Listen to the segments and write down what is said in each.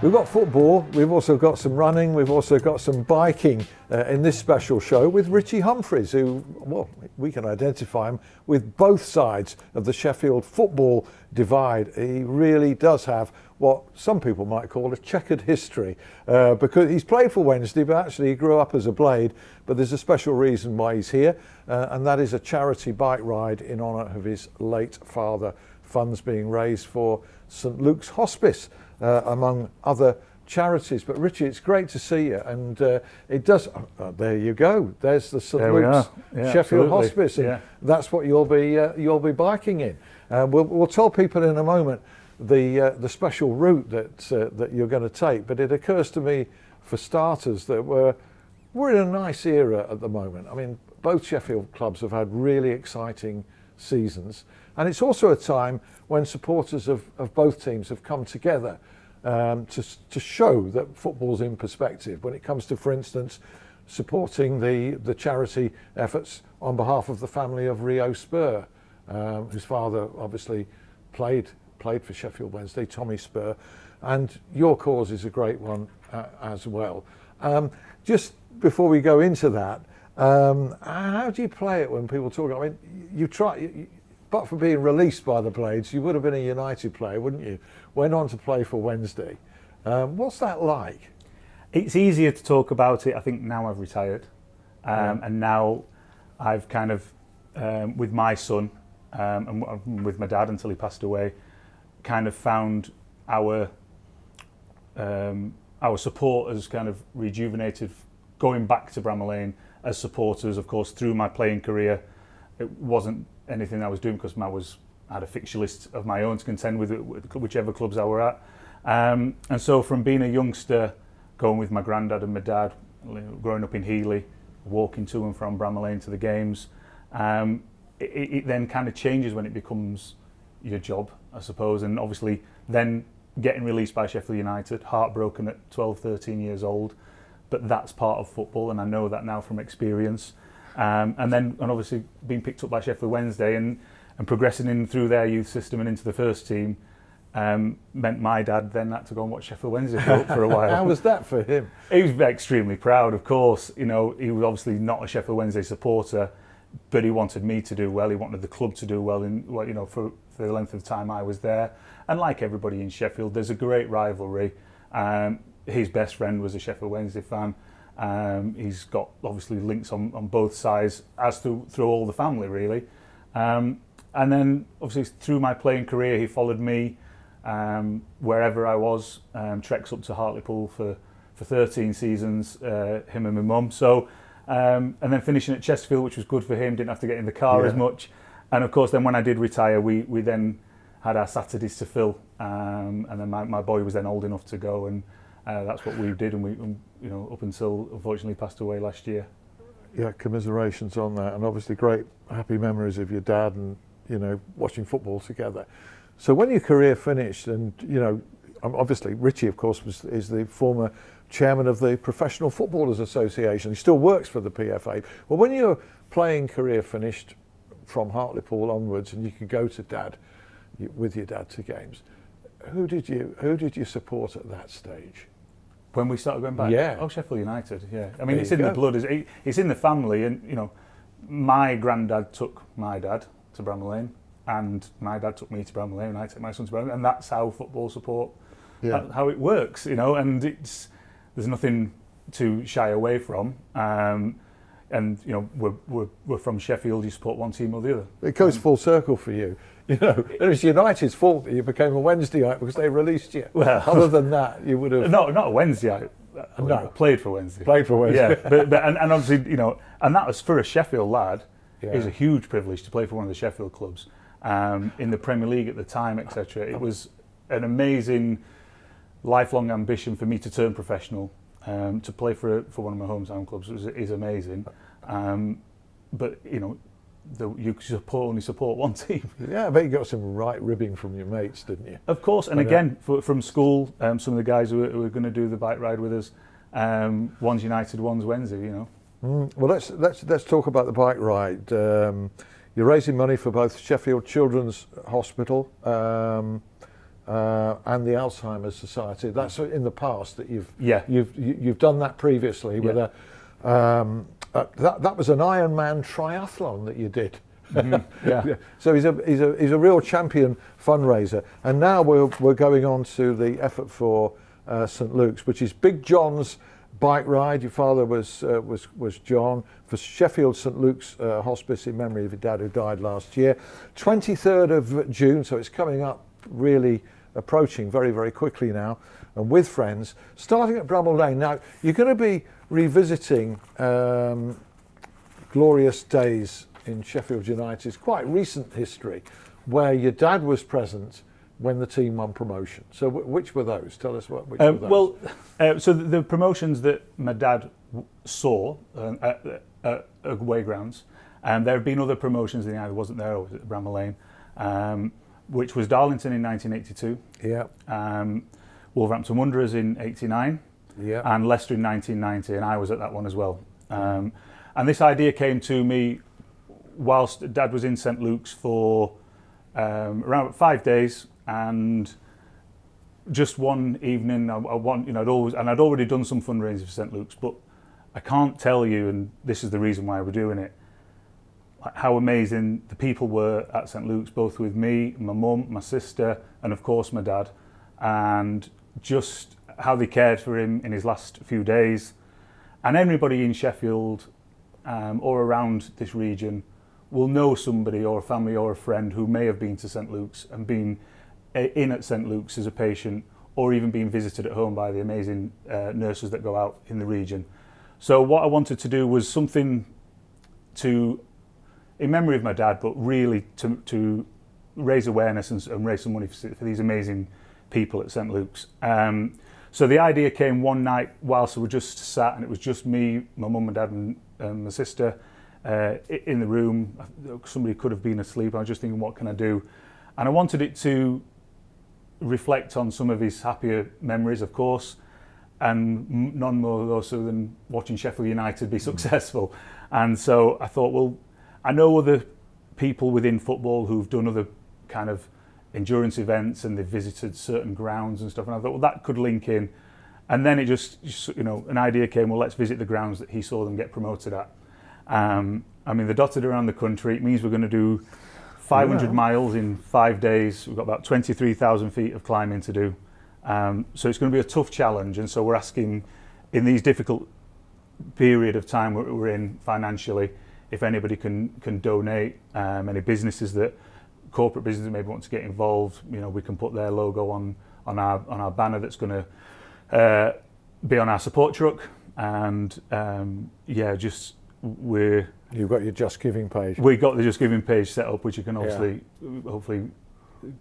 We've got football, we've also got some running, we've also got some biking in this special show with Ritchie Humphreys, who, well, we can identify him with both sides of the Sheffield football divide. He really does have what some people might call a checkered history, because he's played for Wednesday, but actually he grew up as a Blade. But there's a special reason why he's here, and that is a charity bike ride in honour of his late father. Funds being raised for St Luke's Hospice, among other charities. But Ritchie, it's great to see you, and it does. There you go. There's the St Luke's Sheffield Hospice, and that's what you'll be biking in. We'll tell people in a moment the special route that you're going to take. But it occurs to me, for starters, that we're in a nice era at the moment. I mean, both Sheffield clubs have had really exciting seasons. And it's also a time when supporters of both teams have come together to show that football's in perspective when it comes to, for instance, supporting the charity efforts on behalf of the family of Rio Spur, whose father obviously played for Sheffield Wednesday, Tommy Spur, and your cause is a great one as well. Just before we go into that, how do you play it when people talk? I mean, but for being released by the Blades, you would have been a United player, wouldn't you? Went on to play for Wednesday. What's that like? It's easier to talk about it, I think, now I've retired. And now I've kind of, with my son and with my dad until he passed away, kind of found our support has kind of rejuvenated, going back to Bramall Lane as supporters. Of course, through my playing career, it wasn't anything I was doing because I had a fixture list of my own to contend with whichever clubs I were at. And so from being a youngster, going with my granddad and my dad, growing up in Healy, walking to and from Bramall Lane to the games, it then kind of changes when it becomes your job, I suppose. And obviously then getting released by Sheffield United, heartbroken at 12, 13 years old, but that's part of football, and I know that now from experience. And obviously being picked up by Sheffield Wednesday and progressing in through their youth system and into the first team meant my dad then had to go and watch Sheffield Wednesday for a while. How was that for him? He was extremely proud, of course. You know, he was obviously not a Sheffield Wednesday supporter, but he wanted me to do well. He wanted the club to do well for the length of time I was there. And like everybody in Sheffield, there's a great rivalry. His best friend was a Sheffield Wednesday fan. He's got obviously links on both sides, as through all the family really. And then obviously through my playing career, he followed me wherever I was, treks up to Hartlepool for 13 seasons, him and my mum. So, and then finishing at Chesterfield, which was good for him, didn't have to get in the car as much. And of course then when I did retire, we then had our Saturdays to fill, and then my boy was then old enough to go, and that's what we did, and we up until unfortunately passed away last year. Yeah, commiserations on that, and obviously great happy memories of your dad and watching football together. So when your career finished, and obviously Ritchie of course is the former chairman of the Professional Footballers Association. He still works for the PFA. Well, when your playing career finished from Hartlepool onwards, and you could go to with your dad to games, who did you support at that stage? When we started going back? Yeah. Oh, Sheffield United, yeah. I mean, it's in the blood, it's in the family, and my granddad took my dad to Bramall Lane, and my dad took me to Bramall Lane, and I took my son to Bramall Lane, and that's how football support, how it works, and there's nothing to shy away from. And we're from Sheffield. You support one team or the other. It goes full circle for you. It was United's fault that you became a Wednesdayite because they released you. Well, other than that, you would have not a Wednesdayite. No, played for Wednesday. Played for Wednesday. Yeah, but and obviously and that was for a Sheffield lad. Yeah. It was a huge privilege to play for one of the Sheffield clubs in the Premier League at the time, etc. It was an amazing lifelong ambition for me to turn professional. To play for one of my hometown clubs is amazing, but you only support one team. Yeah, I bet you got some right ribbing from your mates, didn't you? Of course, and again from school, some of the guys who were going to do the bike ride with us, one's United, one's Wednesday. Well, let's talk about the bike ride. You're raising money for both Sheffield Children's Hospital and the Alzheimer's Society. That's in the past that Yeah. you've done that previously with a that was an Ironman triathlon that you did. Yeah. So he's a real champion fundraiser, and now we're going on to the effort for St Luke's, which is Big John's bike ride. Your father was John, for Sheffield St Luke's Hospice in memory of your dad who died last year. 23rd of June, so it's coming up, really approaching very, very quickly now, and with friends, starting at Bramall Lane. Now you're going to be revisiting glorious days in Sheffield United's quite recent history, where your dad was present when the team won promotion. So which were those? Tell us which were those. So the promotions that my dad saw at away grounds, there have been other promotions in either wasn't there or was it Bramall Lane, which was Darlington in 1982, Wolverhampton Wanderers in 89, and Leicester in 1990, and I was at that one as well. And this idea came to me whilst Dad was in St Luke's for around 5 days, and just one evening, I'd already done some fundraising for St Luke's, but I can't tell you, and this is the reason why we're doing it, how amazing the people were at St Luke's, both with me, my mum, my sister, and of course my dad, and just how they cared for him in his last few days. And everybody in Sheffield or around this region will know somebody or a family or a friend who may have been to St Luke's and been in at St Luke's as a patient, or even being visited at home by the amazing nurses that go out in the region. So what I wanted to do was something in memory of my dad, but really to raise awareness and raise some money for these amazing people at St Luke's. So the idea came one night whilst we were just sat, and it was just me, my mum and dad and my sister in the room. Somebody could have been asleep. I was just thinking, what can I do? And I wanted it to reflect on some of his happier memories, of course, and none more so than watching Sheffield United be successful. And so I thought, well, I know other people within football who've done other kind of endurance events and they've visited certain grounds and stuff, and I thought, well, that could link in. And then it just an idea came, well, let's visit the grounds that he saw them get promoted at. I mean, they're dotted around the country. It means we're going to do 500 miles in 5 days. We've got about 23,000 feet of climbing to do. So it's going to be a tough challenge, and so we're asking, in these difficult period of time we're in financially, if anybody can donate, any businesses corporate businesses maybe want to get involved, we can put their logo on our banner that's going to be on our support truck, and You've got your Just Giving page. We got the Just Giving page set up, which you can obviously hopefully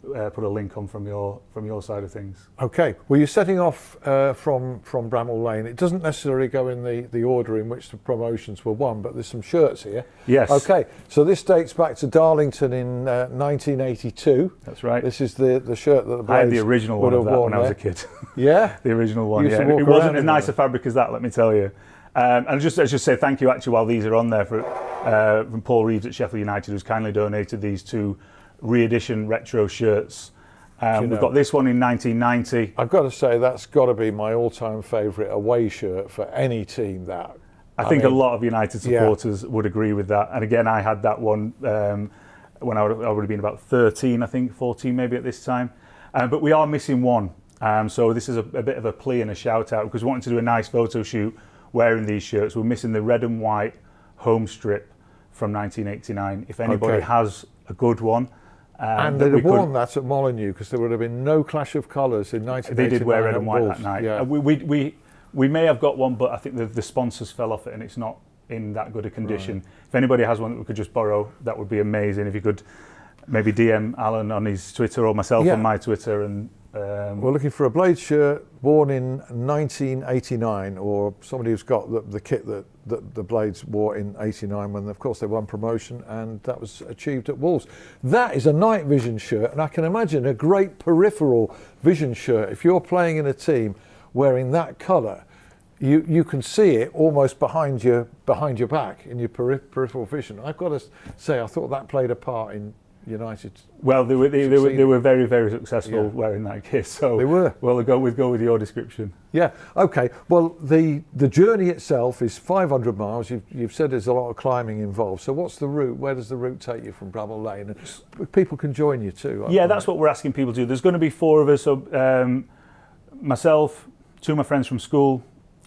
put a link on from your side of things. Okay. Well, you're setting off from Bramall Lane. It doesn't necessarily go in the order in which the promotions were won, but there's some shirts here. Yes. Okay. So this dates back to Darlington in 1982. That's right. This is the shirt that the Blades I had the original one of that when I was a kid. Yeah. The original one. Yeah. It wasn't as nice a fabric as that, let me tell you. And I just say thank you actually while these are on there from Paul Reeves at Sheffield United, who's kindly donated these two re-edition retro shirts. We've got this one in 1990. I've got to say that's got to be my all-time favourite away shirt for any team. That I think a lot of United supporters would agree with that. And again, I had that one when I would have been about 13, I think 14 maybe at this time. But we are missing one. So this is a bit of a plea and a shout out, because we wanted to do a nice photo shoot wearing these shirts. We're missing the red and white home strip from 1989. If anybody has a good one. And they'd have worn that at Molineux, because there would have been no clash of colours in 1989. They did wear red and white that night. Yeah. We may have got one, but I think the sponsors fell off it and it's not in that good a condition. Right. If anybody has one that we could just borrow, that would be amazing. If you could maybe DM Alan on his Twitter or myself on my Twitter. And we're looking for a Blades shirt worn in 1989, or somebody who's got the kit that the Blades wore in 89 when, of course, they won promotion, and that was achieved at Wolves. That is a night vision shirt, and I can imagine a great peripheral vision shirt. If you're playing in a team wearing that colour, you can see it almost behind your back in your peripheral vision. I've got to say, I thought that played a part in United? Well, they were very, very successful wearing that gear. So they were. Well, we'll go with your description. Yeah. Okay. Well, the journey itself is 500 miles. You've said there's a lot of climbing involved. So what's the route? Where does the route take you from Bramall Lane? And people can join you too. Yeah, that's what we're asking people to do. There's going to be 4 of us. So myself, 2 of my friends from school,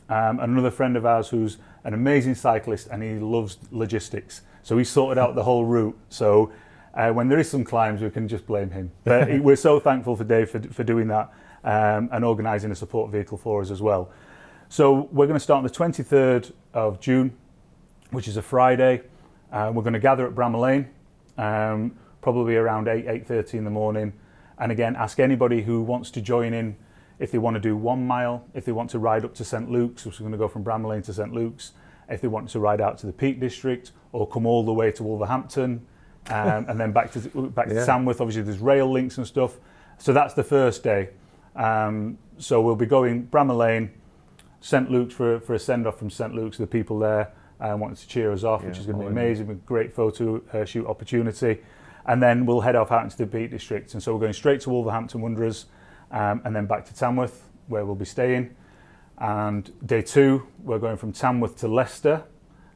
and another friend of ours who's an amazing cyclist and he loves logistics. So he sorted out the whole route. So when there is some climbs, we can just blame him. But we're so thankful for Dave for doing that and organising a support vehicle for us as well. So we're going to start on the 23rd of June, which is a Friday. We're going to gather at Bramall Lane, probably around 8:30 in the morning. And again, ask anybody who wants to join in if they want to do 1 mile, if they want to ride up to St Luke's, which is going to go from Bramall Lane to St Luke's, if they want to ride out to the Peak District, or come all the way to Wolverhampton, and then back to Tamworth. Obviously, there's rail links and stuff. So that's the first day. So we'll be going Bramall Lane, St Luke's for a send-off from St Luke's, the people there wanting to cheer us off, which is going to be amazing, a great photo shoot opportunity. And then we'll head off out into the Peak District. And so we're going straight to Wolverhampton Wanderers, and then back to Tamworth, where we'll be staying. And day 2, we're going from Tamworth to Leicester.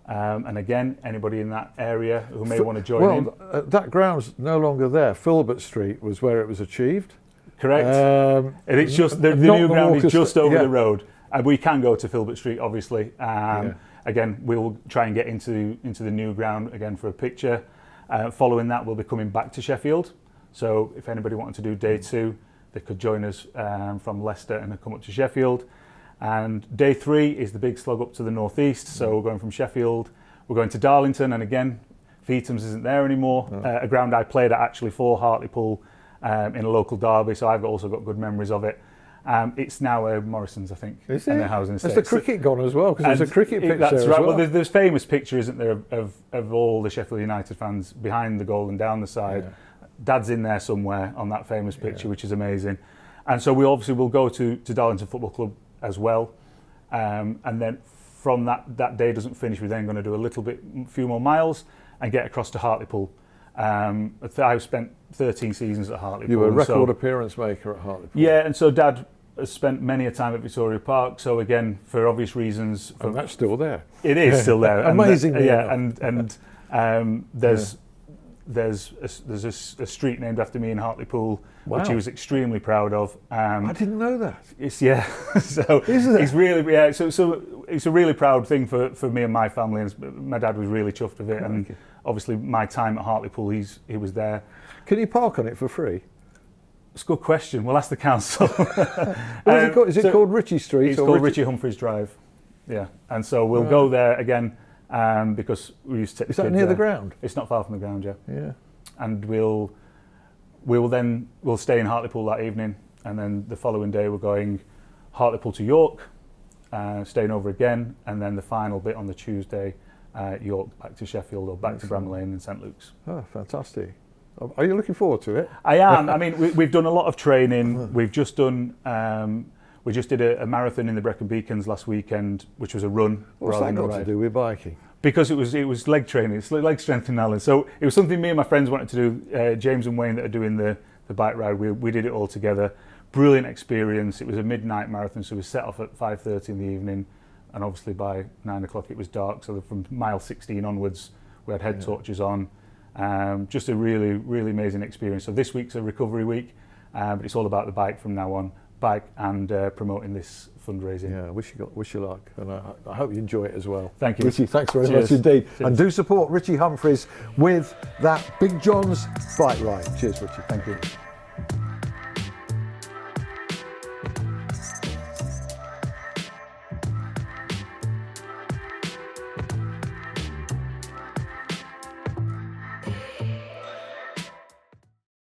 And again, anybody in that area who may want to join in. That ground's no longer there. Filbert Street was where it was achieved. Correct. And it's just the new ground is just over the road. And we can go to Filbert Street, obviously. Again, we'll try and get into the new ground again for a picture. Following that, we'll be coming back to Sheffield. So if anybody wanted to do day 2, they could join us from Leicester and come up to Sheffield. And day 3 is the big slog up to the northeast. So we're going from Sheffield, we're going to Darlington, and again, Feetham's isn't there anymore. A ground I played at actually for Hartlepool in a local derby, so I've also got good memories of it. It's now Morrison's, I think, is and it? their housing estate. Has the cricket gone as well? Because there's a cricket pitch that's there right. as well. Well, there's famous picture, isn't there, of all the Sheffield United fans behind the goal and down the side. Yeah. Dad's in there somewhere on that famous picture, which is amazing. And so we obviously will go to Darlington Football Club as well. And then from that day doesn't finish, we're then going to do a few more miles and get across to Hartlepool. I've spent 13 seasons at Hartlepool. You were a record appearance maker at Hartlepool. Yeah, and so Dad has spent many a time at Victoria Park. So again, for obvious reasons, and that's still there. It is still there. Amazingly, there's a street named after me in Hartlepool, wow, which he was extremely proud of. I didn't know that. So it's really So it's a really proud thing for me and my family. And my dad was really chuffed with it, and obviously my time at Hartlepool, he was there. Can you park on it for free? It's a good question. We'll ask the council. Is it called Ritchie Street? It's called Ritchie Humphreys Drive. Yeah, and so we'll go there again. Because we used to take the kids near there. the ground? It's not far from the ground, yeah. Yeah. And we'll stay in Hartlepool that evening, and then the following day we're going Hartlepool to York, staying over again, and then the final bit on the Tuesday, York back to Sheffield or back to Bramall Lane and St Luke's. Oh, fantastic! Are you looking forward to it? I am. I mean, we've done a lot of training. We've just done. We just did a marathon in the Brecon Beacons last weekend, which was a run. What's that got to do with biking? Because it was leg training, it's leg strength and Alan. So it was something me and my friends wanted to do. James and Wayne that are doing the bike ride, we did it all together. Brilliant experience. It was a midnight marathon, so we set off at 5:30 in the evening, and obviously by 9 o'clock it was dark. So from mile 16 onwards, we had head torches on. Just a really, really amazing experience. So this week's a recovery week, but it's all about the bike from now on. Bike and promoting this fundraising. Yeah, wish you luck, and I hope you enjoy it as well. Thank you, Ritchie. Thanks very much indeed. Cheers. And do support Ritchie Humphreys with that Big John's bike ride. Cheers, Ritchie. Thank you.